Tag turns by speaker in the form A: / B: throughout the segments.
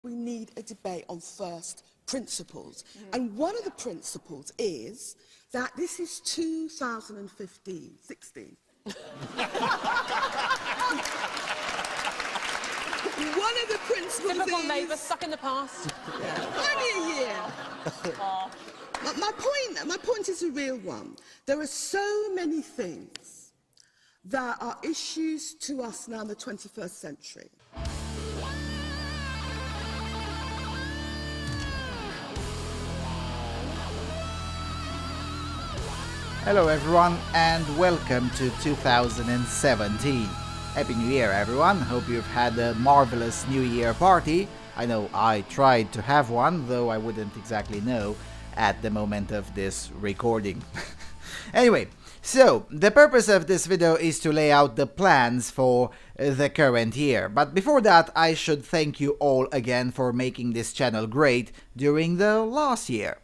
A: We need a debate on first principles. And one of the principles is that this is 2016. One of the principles
B: Typical
A: is...
B: Labour, stuck in the past.
A: Only a year. My point is a real one. There are so many things that are issues to us now in the 21st century.
C: Hello everyone and welcome to 2017. Happy New Year everyone, hope you've had a marvelous New Year party. I know I tried to have one, though I wouldn't exactly know at the moment of this recording. Anyway, so the purpose of this video is to lay out the plans for the current year. But before that, I should thank you all again for making this channel great during the last year.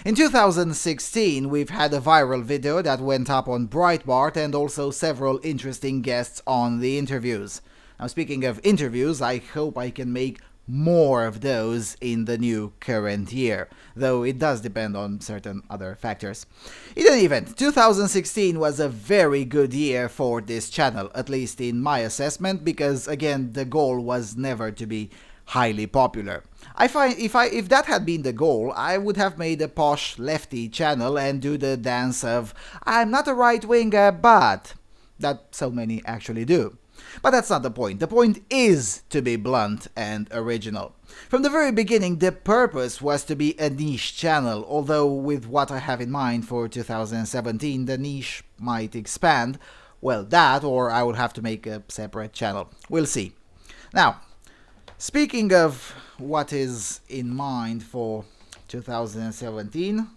C: In 2016, we've had a viral video that went up on Breitbart and also several interesting guests on the interviews. Now, speaking of interviews, I hope I can make more of those in the new current year, though it does depend on certain other factors. In any event, 2016 was a very good year for this channel, at least in my assessment, because again, the goal was never to be highly popular. I find if that had been the goal, I would have made a posh lefty channel and do the dance of I'm not a right-winger, but that so many actually do. But that's not the point. The point is to be blunt and original. From the very beginning, the purpose was to be a niche channel, although with what I have in mind for 2017, the niche might expand. Well, that, or I would have to make a separate channel. We'll see. Now, speaking of what is in mind for 2017,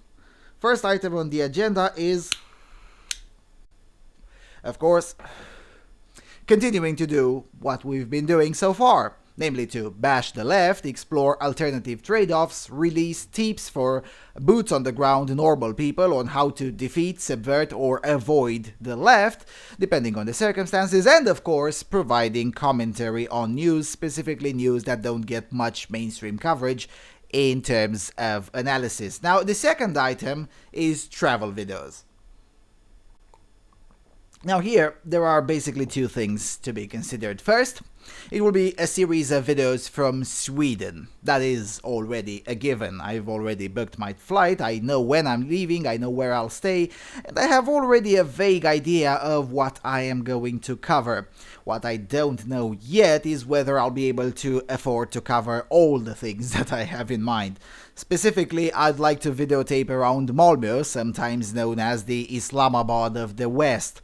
C: first item on the agenda is, of course, continuing to do what we've been doing so far, namely to bash the left, explore alternative trade-offs, release tips for boots on the ground normal people on how to defeat, subvert or avoid the left, depending on the circumstances, and of course providing commentary on news, specifically news that don't get much mainstream coverage in terms of analysis. Now, the second item is travel videos. Now here, there are basically two things to be considered. First, it will be a series of videos from Sweden. That is already a given. I've already booked my flight, I know when I'm leaving, I know where I'll stay, and I have already a vague idea of what I am going to cover. What I don't know yet is whether I'll be able to afford to cover all the things that I have in mind. Specifically, I'd like to videotape around Malmö, sometimes known as the Islamabad of the West.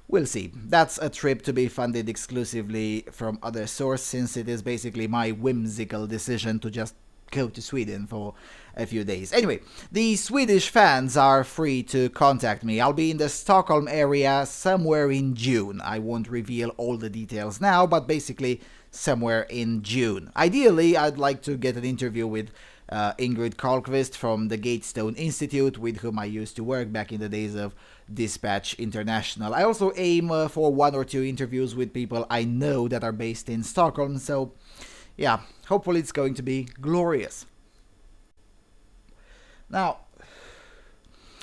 C: We'll see. That's a trip to be funded exclusively from other source, since it is basically my whimsical decision to just go to Sweden for a few days. Anyway, the Swedish fans are free to contact me. I'll be in the Stockholm area somewhere in June. I won't reveal all the details now, but basically somewhere in June. Ideally, I'd like to get an interview with Ingrid Carlqvist from the Gatestone Institute, with whom I used to work back in the days of Dispatch International. I also aim for one or two interviews with people I know that are based in Stockholm, so yeah, hopefully it's going to be glorious. Now,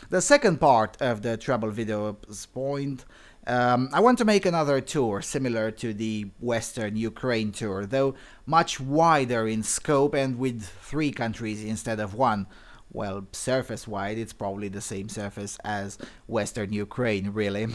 C: the second part of the travel video's point, I want to make another tour similar to the Western Ukraine tour, though much wider in scope and with 3 countries instead of 1. Well, surface-wide, it's probably the same surface as Western Ukraine, really.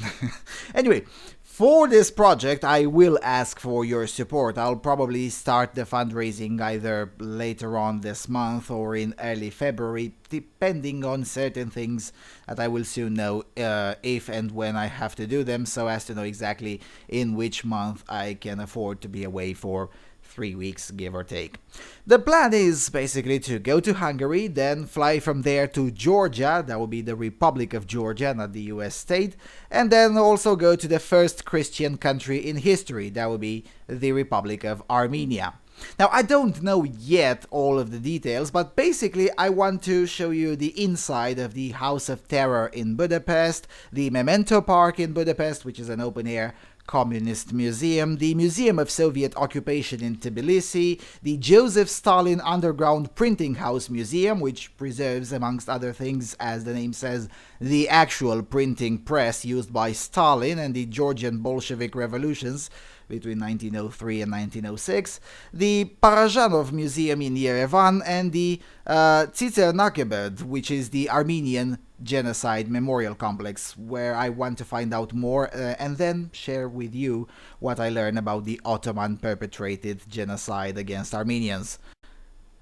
C: Anyway, for this project, I will ask for your support. I'll probably start the fundraising either later on this month or in early February, depending on certain things that I will soon know if and when I have to do them, so as to know exactly in which month I can afford to be away for 3 weeks, give or take. The plan is basically to go to Hungary, then fly from there to Georgia, that will be the Republic of Georgia, not the US state, and then also go to the first Christian country in history, that will be the Republic of Armenia. Now, I don't know yet all of the details, but basically I want to show you the inside of the House of Terror in Budapest, the Memento Park in Budapest, which is an open-air Communist Museum, the Museum of Soviet Occupation in Tbilisi, the Joseph Stalin Underground Printing House Museum, which preserves, amongst other things, as the name says, the actual printing press used by Stalin and the Georgian Bolshevik revolutions between 1903 and 1906, the Parajanov Museum in Yerevan, and the Tsitsernakebed, which is the Armenian Genocide Memorial Complex, where I want to find out more and then share with you what I learned about the Ottoman perpetrated genocide against Armenians.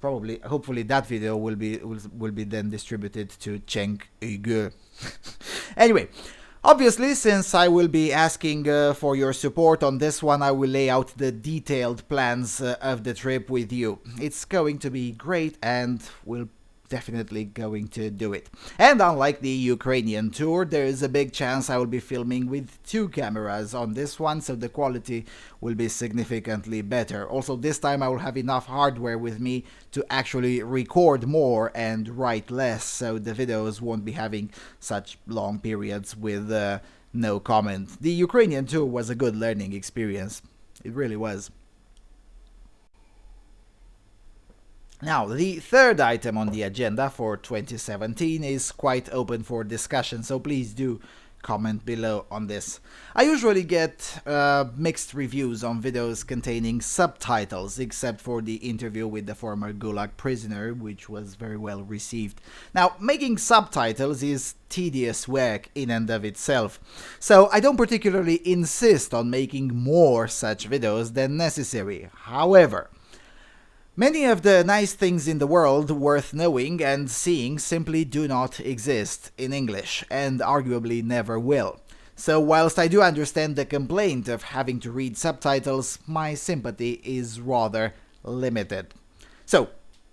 C: Hopefully that video will be then distributed to Cenk Uygur. Anyway, obviously, since I will be asking for your support on this one, I will lay out the detailed plans of the trip with you. It's going to be great and we'll definitely going to do it. And unlike the Ukrainian tour, there is a big chance I will be filming with 2 cameras on this one, so the quality will be significantly better. Also, this time I will have enough hardware with me to actually record more and write less, so the videos won't be having such long periods with no comment. The Ukrainian tour was a good learning experience. It really was. Now, the third item on the agenda for 2017 is quite open for discussion, so please do comment below on this. I usually get mixed reviews on videos containing subtitles, except for the interview with the former Gulag prisoner, which was very well received. Now, making subtitles is tedious work in and of itself, so I don't particularly insist on making more such videos than necessary. However, many of the nice things in the world worth knowing and seeing simply do not exist in English, and arguably never will. So whilst I do understand the complaint of having to read subtitles, my sympathy is rather limited. So,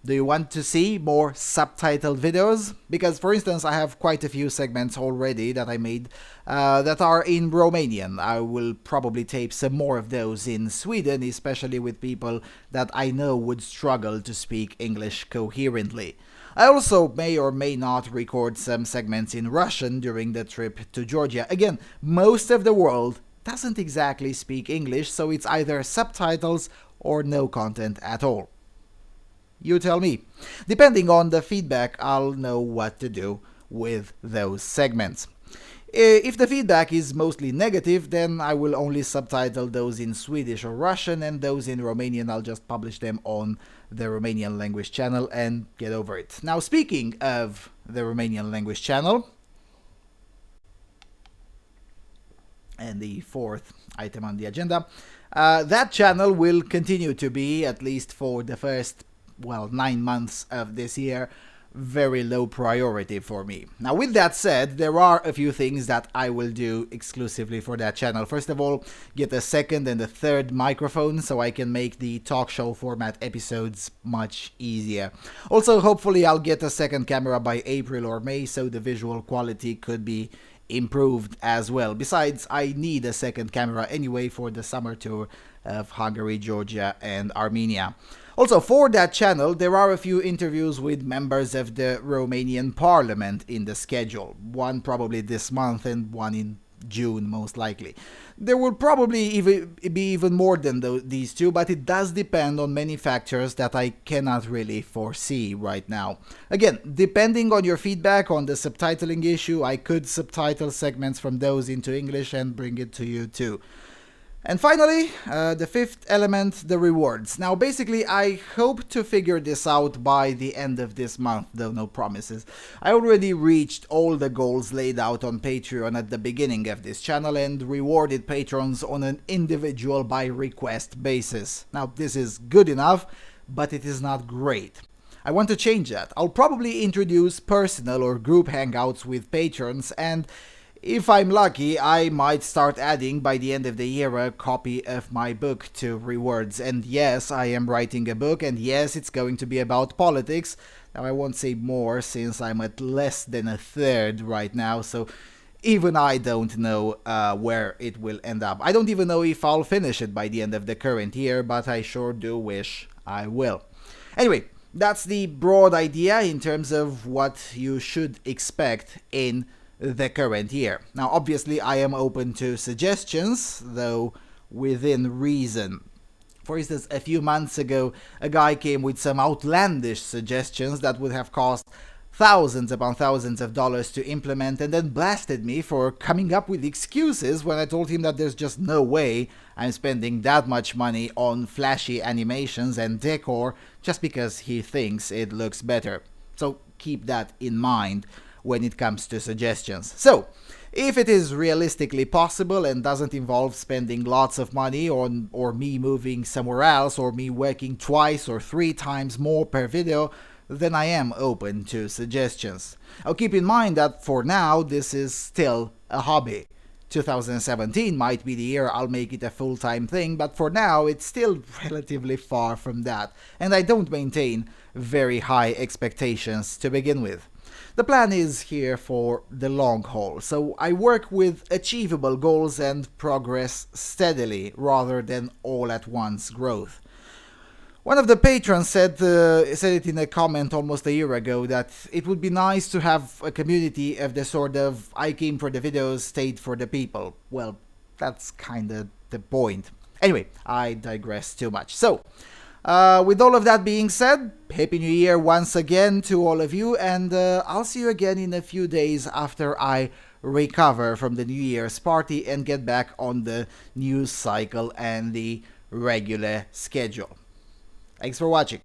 C: do you want to see more subtitled videos? Because, for instance, I have quite a few segments already that I made that are in Romanian. I will probably tape some more of those in Sweden, especially with people that I know would struggle to speak English coherently. I also may or may not record some segments in Russian during the trip to Georgia. Again, most of the world doesn't exactly speak English, so it's either subtitles or no content at all. You tell me. Depending on the feedback, I'll know what to do with those segments. If the feedback is mostly negative, then I will only subtitle those in Swedish or Russian, and those in Romanian I'll just publish them on the Romanian language channel and get over it. Now, speaking of the Romanian language channel, and the fourth item on the agenda, that channel will continue to be, at least for the first 9 months of this year, very low priority for me. Now, with that said, there are a few things that I will do exclusively for that channel. First of all, get a second and a third microphone so I can make the talk show format episodes much easier. Also, hopefully I'll get a second camera by April or May, so the visual quality could be improved as well. Besides, I need a second camera anyway for the summer tour of Hungary, Georgia, and Armenia. Also, for that channel, there are a few interviews with members of the Romanian Parliament in the schedule. One probably this month and one in June, most likely. There will probably be even more than these two, but it does depend on many factors that I cannot really foresee right now. Again, depending on your feedback on the subtitling issue, I could subtitle segments from those into English and bring it to you too. And finally, the fifth element, the rewards. Now, basically, I hope to figure this out by the end of this month, though no promises. I already reached all the goals laid out on Patreon at the beginning of this channel and rewarded patrons on an individual by request basis. Now, this is good enough, but it is not great. I want to change that. I'll probably introduce personal or group hangouts with patrons, and if I'm lucky, I might start adding by the end of the year a copy of my book to rewards. And yes, I am writing a book, and yes, it's going to be about politics. Now, I won't say more since I'm at less than a third right now, so even I don't know where it will end up. I don't even know if I'll finish it by the end of the current year, but I sure do wish I will. Anyway, that's the broad idea in terms of what you should expect in the current year. Now, obviously, I am open to suggestions, though within reason. For instance, a few months ago, a guy came with some outlandish suggestions that would have cost thousands upon thousands of dollars to implement, and then blasted me for coming up with excuses when I told him that there's just no way I'm spending that much money on flashy animations and decor just because he thinks it looks better. So keep that in mind when it comes to suggestions. So, if it is realistically possible and doesn't involve spending lots of money on or me moving somewhere else or me working twice or 3 times more per video, then I am open to suggestions. Now keep in mind that for now this is still a hobby. 2017 might be the year I'll make it a full-time thing, but for now it's still relatively far from that, and I don't maintain very high expectations to begin with. The plan is here for the long haul, so I work with achievable goals and progress steadily rather than all at once growth. One of the patrons said it in a comment almost a year ago that it would be nice to have a community of the sort of I came for the videos, stayed for the people. Well, that's kinda the point. Anyway, I digress too much. So, with all of that being said, Happy New Year once again to all of you, and I'll see you again in a few days after I recover from the New Year's party and get back on the news cycle and the regular schedule. Thanks for watching.